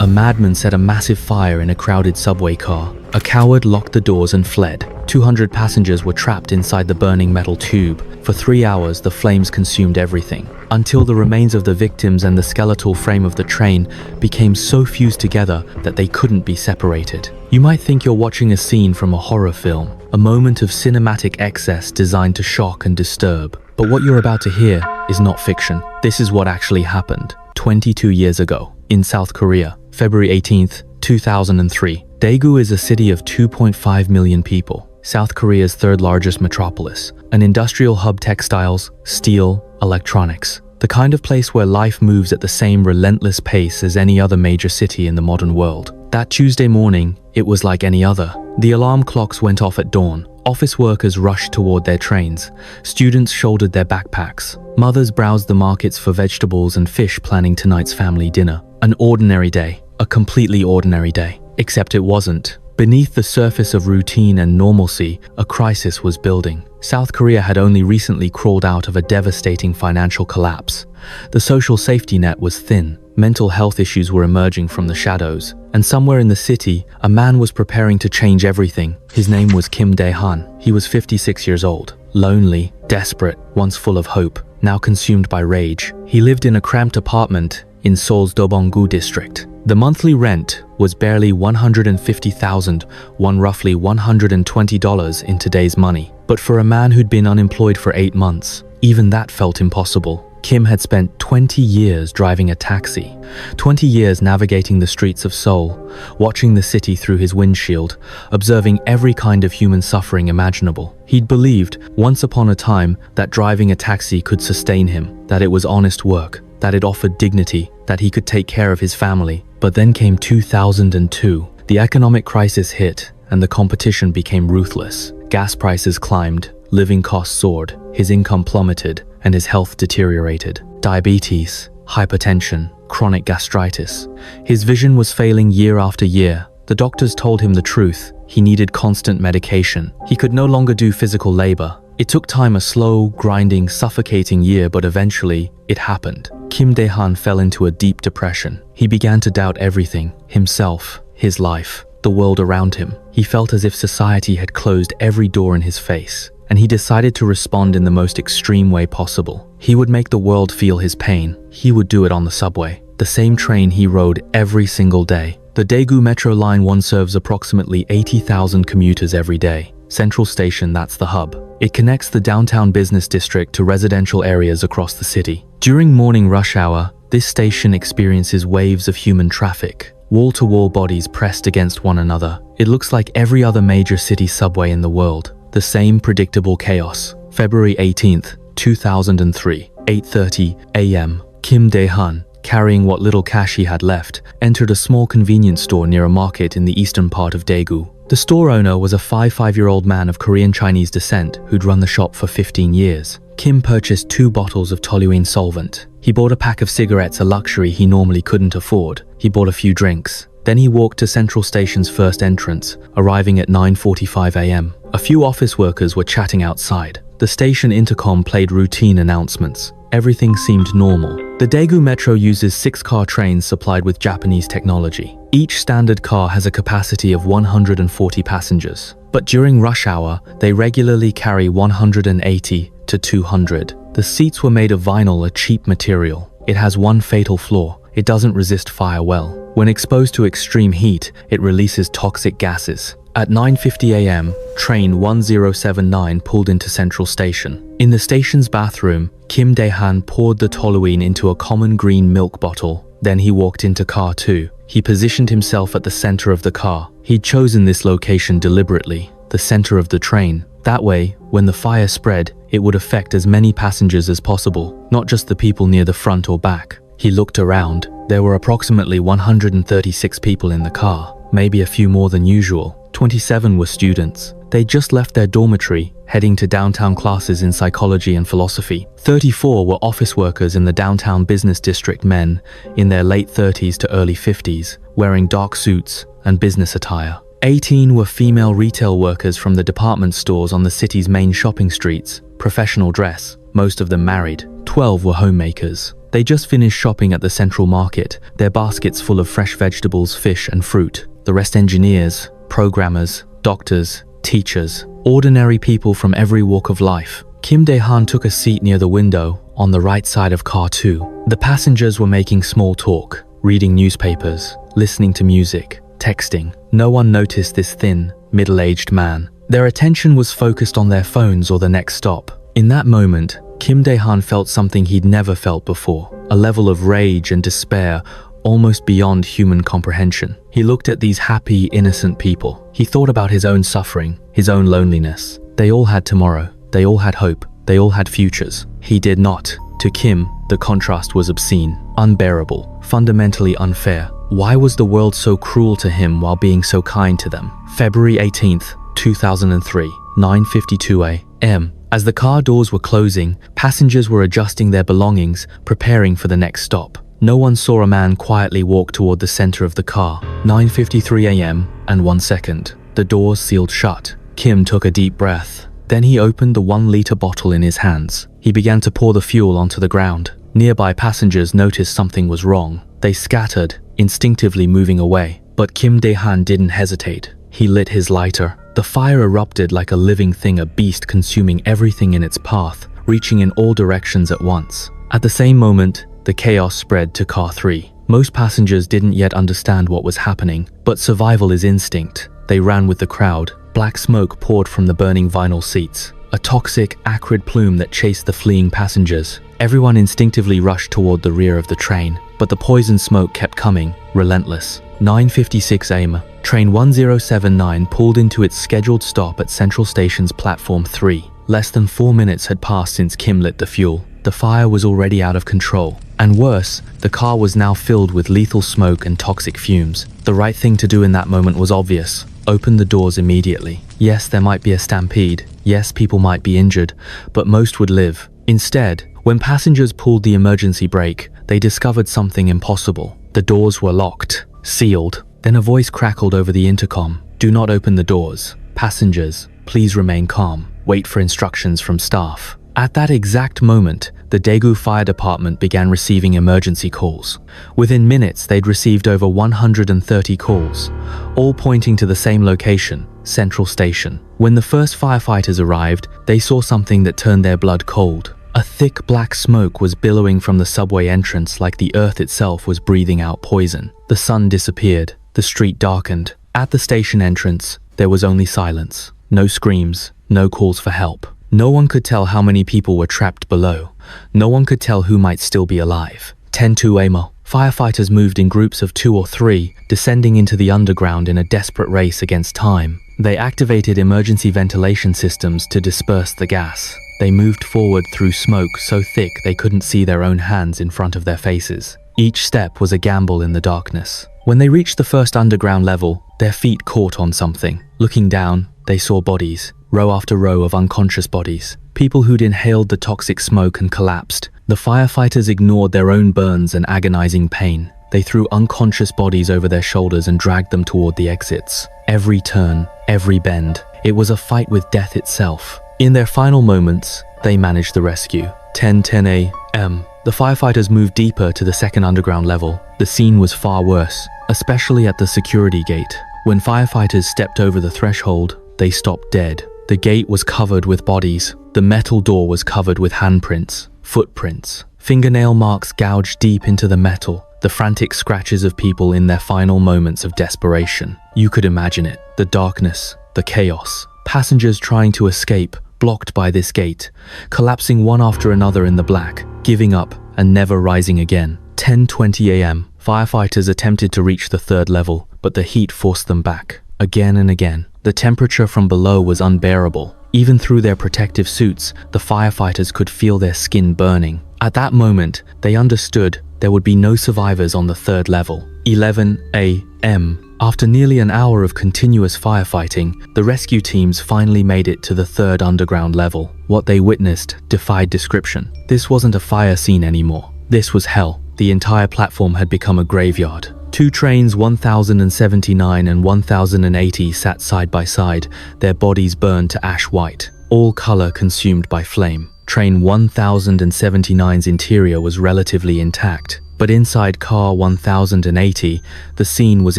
A madman set a massive fire in a crowded subway car. A coward locked the doors and fled. 200 passengers were trapped inside the burning metal tube. For 3 hours, the flames consumed everything, until the remains of the victims and the skeletal frame of the train became so fused together that they couldn't be separated. You might think you're watching a scene from a horror film, a moment of cinematic excess designed to shock and disturb. But what you're about to hear is not fiction. This is what actually happened 22 years ago in South Korea, February 18th, 2003. Daegu is a city of 2.5 million people, South Korea's third largest metropolis, an industrial hub, textiles, steel, electronics. The kind of place where life moves at the same relentless pace as any other major city in the modern world. That Tuesday morning, it was like any other. The alarm clocks went off at dawn. Office workers rushed toward their trains. Students shouldered their backpacks. Mothers browsed the markets for vegetables and fish, planning tonight's family dinner. An ordinary day. A completely ordinary day. Except it wasn't. Beneath the surface of routine and normalcy, a crisis was building. South Korea had only recently crawled out of a devastating financial collapse. The social safety net was thin. Mental health issues were emerging from the shadows. And somewhere in the city, a man was preparing to change everything. His name was Kim Dae-han. He was 56 years old. Lonely, desperate, once full of hope, now consumed by rage. He lived in a cramped apartment in Seoul's Dobong-gu district. The monthly rent was barely 150,000 won, roughly $120 in today's money. But for a man who'd been unemployed for 8 months, even that felt impossible. Kim had spent 20 years driving a taxi, 20 years navigating the streets of Seoul, watching the city through his windshield, observing every kind of human suffering imaginable. He'd believed, once upon a time, that driving a taxi could sustain him, that it was honest work, that it offered dignity, that he could take care of his family. But then came 2002. The economic crisis hit, and the competition became ruthless. Gas prices climbed, living costs soared, his income plummeted, and his health deteriorated. Diabetes, hypertension, chronic gastritis. His vision was failing year after year. The doctors told him the truth. He needed constant medication. He could no longer do physical labor. It took time, a slow, grinding, suffocating year, but eventually, it happened. Kim Dae-han fell into a deep depression. He began to doubt everything, himself, his life, the world around him. He felt as if society had closed every door in his face, and he decided to respond in the most extreme way possible. He would make the world feel his pain. He would do it on the subway, the same train he rode every single day. The Daegu Metro Line 1 serves approximately 80,000 commuters every day. Central Station, that's the hub. It connects the downtown business district to residential areas across the city. During morning rush hour, this station experiences waves of human traffic. Wall-to-wall bodies pressed against one another. It looks like every other major city subway in the world. The same predictable chaos. February 18th, 2003, 8:30 a.m. Kim Dae-han, carrying what little cash he had left, entered a small convenience store near a market in the eastern part of Daegu. The store owner was a 55-year-old man of Korean Chinese descent who'd run the shop for 15 years. Kim purchased 2 bottles of toluene solvent. He bought a pack of cigarettes, a luxury he normally couldn't afford. He bought a few drinks. Then he walked to Central Station's first entrance, arriving at 9:45 a.m. A few office workers were chatting outside. The station intercom played routine announcements. Everything seemed normal. The Daegu Metro uses 6-car trains supplied with Japanese technology. Each standard car has a capacity of 140 passengers. But during rush hour, they regularly carry 180 to 200. The seats were made of vinyl, a cheap material. It has one fatal flaw. It doesn't resist fire well. When exposed to extreme heat, it releases toxic gases. At 9:50 a.m., train 1079 pulled into Central Station. In the station's bathroom, Kim Dae-han poured the toluene into a common green milk bottle. Then he walked into car 2. He positioned himself at the center of the car. He'd chosen this location deliberately, the center of the train. That way, when the fire spread, it would affect as many passengers as possible, not just the people near the front or back. He looked around. There were approximately 136 people in the car, maybe a few more than usual. 27 were students. They just left their dormitory, heading to downtown classes in psychology and philosophy. 34 were office workers in the downtown business district, men in their late 30s to early 50s, wearing dark suits and business attire. 18 were female retail workers from the department stores on the city's main shopping streets, professional dress, most of them married. 12 were homemakers. They just finished shopping at the central market, their baskets full of fresh vegetables, fish, and fruit. The rest engineers, programmers, doctors, teachers, ordinary people from every walk of life. Kim Dae-han took a seat near the window on the right side of car 2. The passengers were making small talk, reading newspapers, listening to music, texting. No one noticed this thin, middle-aged man. Their attention was focused on their phones or the next stop. In that moment, Kim Dae-han felt something he'd never felt before, a level of rage and despair almost beyond human comprehension. He looked at these happy, innocent people. He thought about his own suffering, his own loneliness. They all had tomorrow. They all had hope. They all had futures. He did not. To Kim, the contrast was obscene, unbearable, fundamentally unfair. Why was the world so cruel to him while being so kind to them? February 18th, 2003, 9:52 a.m. As the car doors were closing, passengers were adjusting their belongings, preparing for the next stop. No one saw a man quietly walk toward the center of the car. 9:53 a.m. and 1 second. The doors sealed shut. Kim took a deep breath. Then he opened the 1-liter bottle in his hands. He began to pour the fuel onto the ground. Nearby passengers noticed something was wrong. They scattered, instinctively moving away. But Kim Dae-han didn't hesitate. He lit his lighter. The fire erupted like a living thing, a beast consuming everything in its path, reaching in all directions at once. At the same moment, the chaos spread to car 3. Most passengers didn't yet understand what was happening, but survival is instinct. They ran with the crowd. Black smoke poured from the burning vinyl seats, a toxic, acrid plume that chased the fleeing passengers. Everyone instinctively rushed toward the rear of the train, but the poison smoke kept coming, relentless. 9:56 a.m. Train 1079 pulled into its scheduled stop at Central Station's Platform 3. Less than 4 minutes had passed since Kim lit the fuel. The fire was already out of control. And worse, the car was now filled with lethal smoke and toxic fumes. The right thing to do in that moment was obvious. Open the doors immediately. Yes, there might be a stampede. Yes, people might be injured, but most would live. Instead, when passengers pulled the emergency brake, they discovered something impossible. The doors were locked, sealed. Then a voice crackled over the intercom. Do not open the doors. Passengers, please remain calm. Wait for instructions from staff. At that exact moment, the Daegu Fire Department began receiving emergency calls. Within minutes, they'd received over 130 calls, all pointing to the same location, Central Station. When the first firefighters arrived, they saw something that turned their blood cold. A thick black smoke was billowing from the subway entrance like the earth itself was breathing out poison. The sun disappeared. The street darkened. At the station entrance, there was only silence. No screams, no calls for help. No one could tell how many people were trapped below. No one could tell who might still be alive. 10:02 a.m. Firefighters moved in groups of 2 or 3, descending into the underground in a desperate race against time. They activated emergency ventilation systems to disperse the gas. They moved forward through smoke so thick they couldn't see their own hands in front of their faces. Each step was a gamble in the darkness. When they reached the first underground level, their feet caught on something. Looking down, they saw bodies, row after row of unconscious bodies. People who'd inhaled the toxic smoke and collapsed. The firefighters ignored their own burns and agonizing pain. They threw unconscious bodies over their shoulders and dragged them toward the exits. Every turn, every bend, it was a fight with death itself. In their final moments, they managed the rescue. 10:10 a.m. The firefighters moved deeper to the second underground level. The scene was far worse, especially at the security gate. When firefighters stepped over the threshold, they stopped dead. The gate was covered with bodies. The metal door was covered with handprints, footprints, fingernail marks gouged deep into the metal, the frantic scratches of people in their final moments of desperation. You could imagine it, the darkness, the chaos, passengers trying to escape, blocked by this gate, collapsing one after another in the black, giving up and never rising again. 10:20 a.m. Firefighters attempted to reach the third level, but the heat forced them back. Again and again, the temperature from below was unbearable. Even through their protective suits, the firefighters could feel their skin burning. At that moment, they understood there would be no survivors on the third level. 11 a.m. After nearly an hour of continuous firefighting, the rescue teams finally made it to the third underground level. What they witnessed defied description. This wasn't a fire scene anymore. This was hell. The entire platform had become a graveyard. 2 trains 1079 and 1080 sat side by side, their bodies burned to ash white, all color consumed by flame. Train 1079's interior was relatively intact, but inside car 1080, the scene was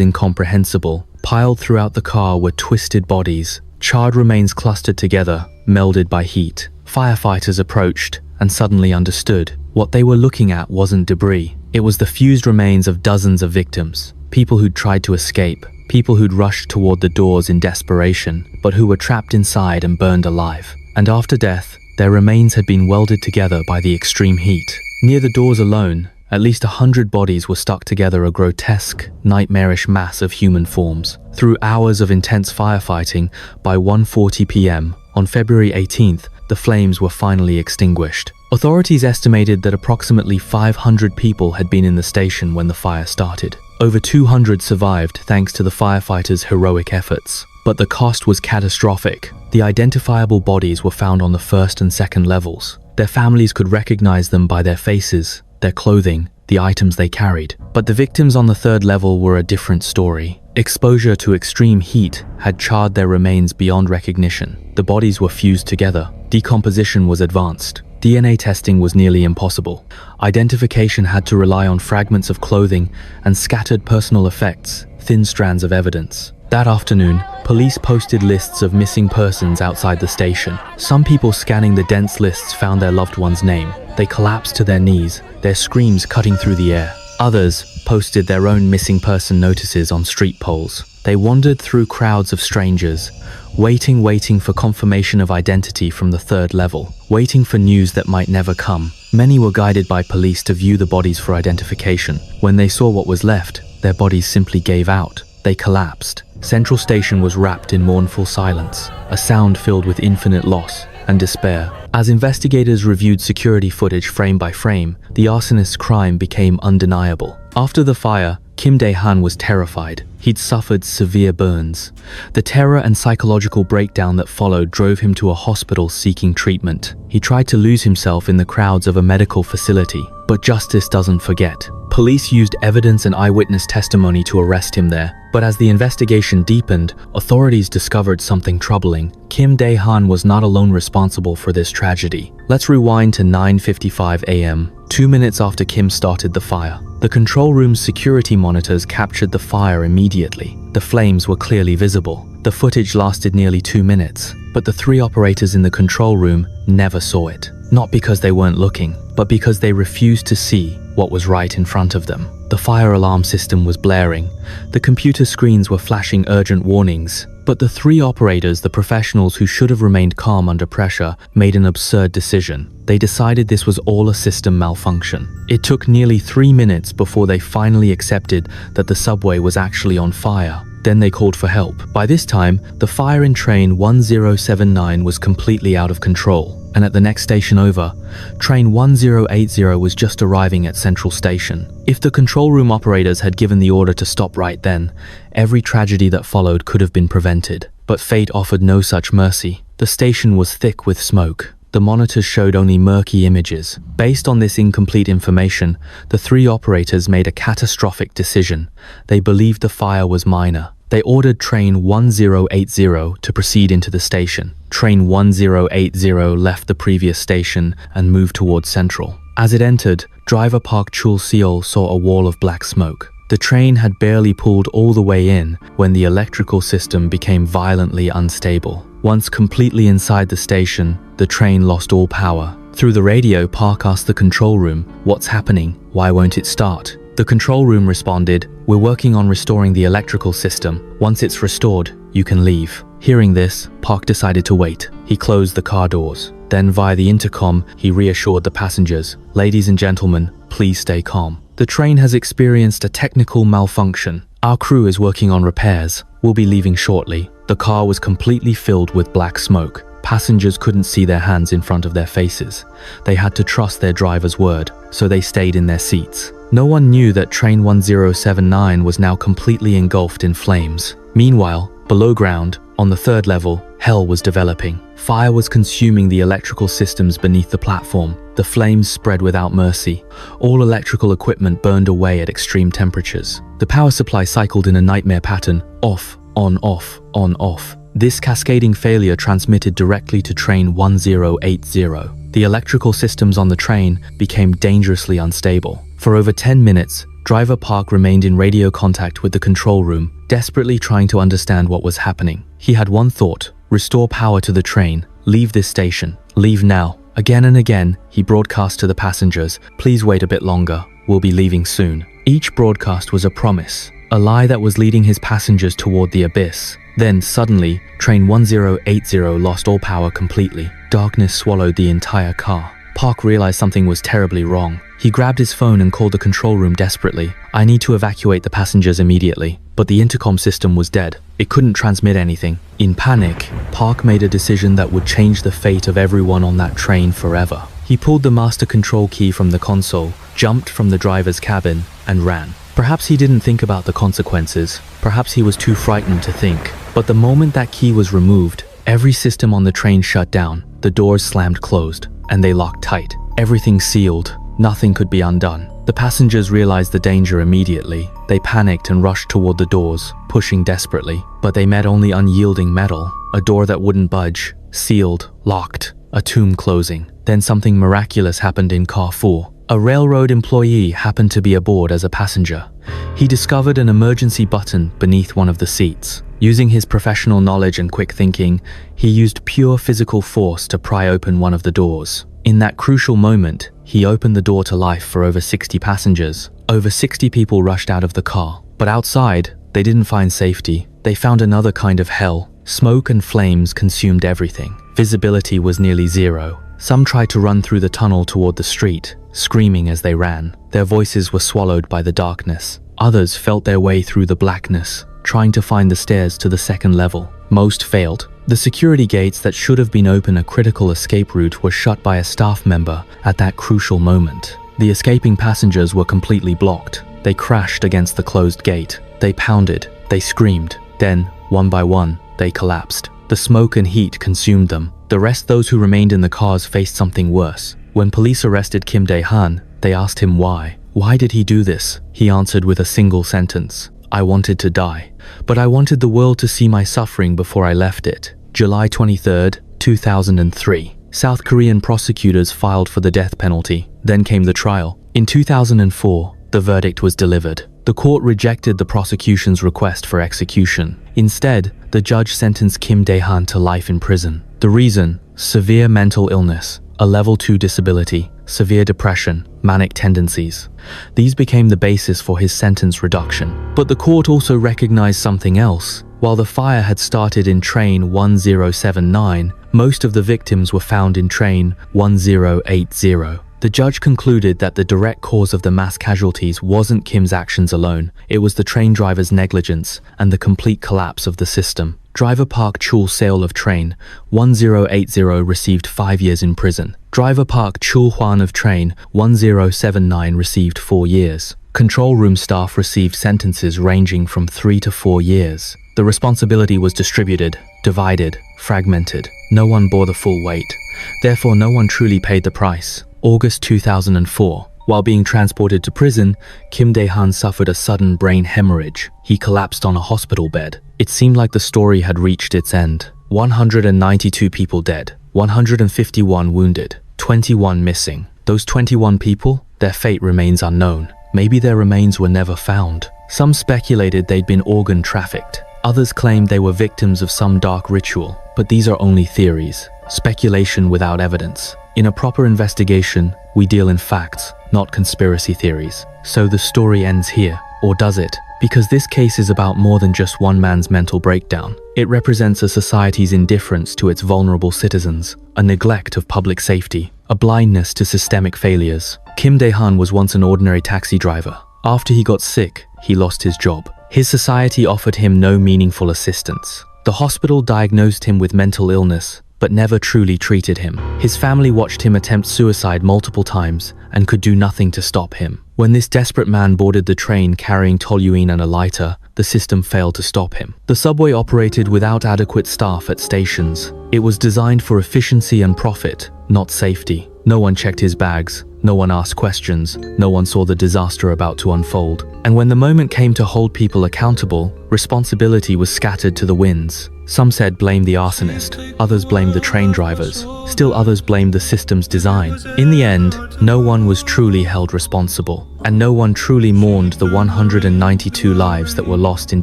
incomprehensible. Piled throughout the car were twisted bodies, charred remains clustered together, melded by heat. Firefighters approached and suddenly understood. What they were looking at wasn't debris. It was the fused remains of dozens of victims. People who'd tried to escape, people who'd rushed toward the doors in desperation, but who were trapped inside and burned alive. And after death, their remains had been welded together by the extreme heat. Near the doors alone, at least 100 bodies were stuck together, a grotesque, nightmarish mass of human forms. Through hours of intense firefighting, by 1:40 p.m. on February 18th, the flames were finally extinguished. Authorities estimated that approximately 500 people had been in the station when the fire started. Over 200 survived thanks to the firefighters' heroic efforts. But the cost was catastrophic. The identifiable bodies were found on the first and second levels. Their families could recognize them by their faces, their clothing, the items they carried. But the victims on the third level were a different story. Exposure to extreme heat had charred their remains beyond recognition. The bodies were fused together. Decomposition was advanced. DNA testing was nearly impossible. Identification had to rely on fragments of clothing and scattered personal effects, thin strands of evidence. That afternoon, police posted lists of missing persons outside the station. Some people scanning the dense lists found their loved one's name. They collapsed to their knees, their screams cutting through the air. Others posted their own missing person notices on street poles. They wandered through crowds of strangers, waiting for confirmation of identity from the third level, waiting for news that might never come. Many were guided by police to view the bodies for identification. When they saw what was left, their bodies simply gave out. They collapsed. Central Station was wrapped in mournful silence, a sound filled with infinite loss and despair. As investigators reviewed security footage frame by frame, the arsonist's crime became undeniable. After the fire, Kim Dae-han was terrified. He'd suffered severe burns. The terror and psychological breakdown that followed drove him to a hospital seeking treatment. He tried to lose himself in the crowds of a medical facility, but justice doesn't forget. Police used evidence and eyewitness testimony to arrest him there. But as the investigation deepened, authorities discovered something troubling. Kim Dae-han was not alone responsible for this tragedy. Let's rewind to 9:55 a.m., 2 minutes after Kim started the fire. The control room's security monitors captured the fire immediately. The flames were clearly visible. The footage lasted nearly 2 minutes, but the 3 operators in the control room never saw it. Not because they weren't looking, but because they refused to see what was right in front of them. The fire alarm system was blaring. The computer screens were flashing urgent warnings. But the 3 operators, the professionals who should have remained calm under pressure, made an absurd decision. They decided this was all a system malfunction. It took nearly 3 minutes before they finally accepted that the subway was actually on fire. Then they called for help. By this time, the fire in train 1079 was completely out of control. And at the next station over, train 1080 was just arriving at Central Station. If the control room operators had given the order to stop right then, every tragedy that followed could have been prevented. But fate offered no such mercy. The station was thick with smoke. The monitors showed only murky images. Based on this incomplete information, the 3 operators made a catastrophic decision. They believed the fire was minor. They ordered train 1080 to proceed into the station. Train 1080 left the previous station and moved towards Central. As it entered, driver Park Chul-seol saw a wall of black smoke. The train had barely pulled all the way in when the electrical system became violently unstable. Once completely inside the station, the train lost all power. Through the radio, Park asked the control room, "What's happening? Why won't it start?" The control room responded, "We're working on restoring the electrical system. Once it's restored, you can leave." Hearing this, Park decided to wait. He closed the car doors. Then via the intercom, he reassured the passengers, "Ladies and gentlemen, please stay calm. The train has experienced a technical malfunction. Our crew is working on repairs. We'll be leaving shortly." The car was completely filled with black smoke. Passengers couldn't see their hands in front of their faces. They had to trust their driver's word, so they stayed in their seats. No one knew that train 1079 was now completely engulfed in flames. Meanwhile, below ground, on the 3rd level, hell was developing. Fire was consuming the electrical systems beneath the platform. The flames spread without mercy. All electrical equipment burned away at extreme temperatures. The power supply cycled in a nightmare pattern, off, on, off, on, off. This cascading failure transmitted directly to train 1080. The electrical systems on the train became dangerously unstable. For over 10 minutes, Driver Park remained in radio contact with the control room, desperately trying to understand what was happening. He had one thought: restore power to the train, leave this station, leave now. Again and again, he broadcast to the passengers, please wait a bit longer, we'll be leaving soon. Each broadcast was a promise, a lie that was leading his passengers toward the abyss. Then, suddenly, train 1080 lost all power completely. Darkness swallowed the entire car. Park realized something was terribly wrong. He grabbed his phone and called the control room desperately. I need to evacuate the passengers immediately. But the intercom system was dead. It couldn't transmit anything. In panic, Park made a decision that would change the fate of everyone on that train forever. He pulled the master control key from the console, jumped from the driver's cabin, and ran. Perhaps he didn't think about the consequences. Perhaps he was too frightened to think. But the moment that key was removed, every system on the train shut down. The doors slammed closed, and they locked tight. Everything sealed. Nothing could be undone. The passengers realized the danger immediately. They panicked and rushed toward the doors, pushing desperately. But they met only unyielding metal, a door that wouldn't budge, sealed, locked, a tomb closing. Then something miraculous happened in car 4. A railroad employee happened to be aboard as a passenger. He discovered an emergency button beneath one of the seats. Using his professional knowledge and quick thinking, he used pure physical force to pry open one of the doors. In that crucial moment, he opened the door to life for over 60 passengers. Over 60 people rushed out of the car. But outside, they didn't find safety. They found another kind of hell. Smoke and flames consumed everything. Visibility was nearly zero. Some tried to run through the tunnel toward the street, screaming as they ran. Their voices were swallowed by the darkness. Others felt their way through the blackness, trying to find the stairs to the second level. Most failed. The security gates that should have been open a critical escape route were shut by a staff member at that crucial moment. The escaping passengers were completely blocked. They crashed against the closed gate. They pounded. They screamed. Then, one by one, they collapsed. The smoke and heat consumed them. The rest, those who remained in the cars, faced something worse. When police arrested Kim Dae-han, they asked him why. Why did he do this? He answered with a single sentence: I wanted to die, but I wanted the world to see my suffering before I left it. July 23, 2003. South Korean prosecutors filed for the death penalty. Then came the trial. In 2004, the verdict was delivered. The court rejected the prosecution's request for execution. Instead, the judge sentenced Kim Dae-han to life in prison. The reason? Severe mental illness, a level 2 disability, severe depression, manic tendencies. These became the basis for his sentence reduction. But the court also recognized something else. While the fire had started in train 1079, most of the victims were found in train 1080. The judge concluded that the direct cause of the mass casualties wasn't Kim's actions alone. It was the train driver's negligence and the complete collapse of the system. Driver Park Chul-seol of train 1080 received 5 years in prison. Driver Park Chul-hwan of train 1079 received 4 years. Control room staff received sentences ranging from 3 to 4 years. The responsibility was distributed, divided, fragmented. No one bore the full weight. Therefore, no one truly paid the price. August 2004. While being transported to prison, Kim Dae-han suffered a sudden brain hemorrhage. He collapsed on a hospital bed. It seemed like the story had reached its end. 192 people dead, 151 wounded, 21 missing. Those 21 people, their fate remains unknown. Maybe their remains were never found. Some speculated they'd been organ trafficked. Others claimed they were victims of some dark ritual. But these are only theories, speculation without evidence. In a proper investigation, we deal in facts, not conspiracy theories. So the story ends here, or does it? Because this case is about more than just one man's mental breakdown. It represents a society's indifference to its vulnerable citizens, a neglect of public safety, a blindness to systemic failures. Kim Dae-han was once an ordinary taxi driver. After he got sick, he lost his job. His society offered him no meaningful assistance. The hospital diagnosed him with mental illness, but never truly treated him. His family watched him attempt suicide multiple times and could do nothing to stop him. When this desperate man boarded the train carrying toluene and a lighter, the system failed to stop him. The subway operated without adequate staff at stations. It was designed for efficiency and profit, not safety. No one checked his bags. No one asked questions. No one saw the disaster about to unfold. And when the moment came to hold people accountable, responsibility was scattered to the winds. Some said blame the arsonist, others blamed the train drivers, still others blamed the system's design. In the end, no one was truly held responsible, and no one truly mourned the 192 lives that were lost in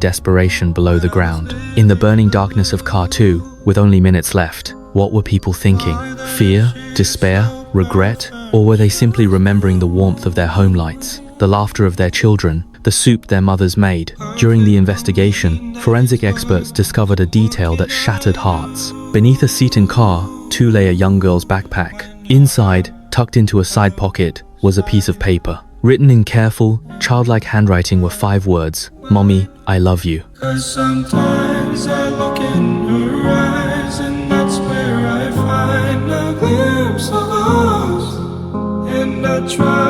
desperation below the ground. In the burning darkness of Car 2, with only minutes left, what were people thinking? Fear? Despair? Regret? Or were they simply remembering the warmth of their home lights, the laughter of their children, the soup their mothers made? During the investigation, forensic experts discovered a detail that shattered hearts. Beneath a seat in Car 2 lay a young girl's backpack. Inside, tucked into a side pocket, was a piece of paper. Written in careful, childlike handwriting were 5 words: "Mommy, I love you." 'Cause sometimes I look in her eyes, and that's where I find a glimpse of us. And I try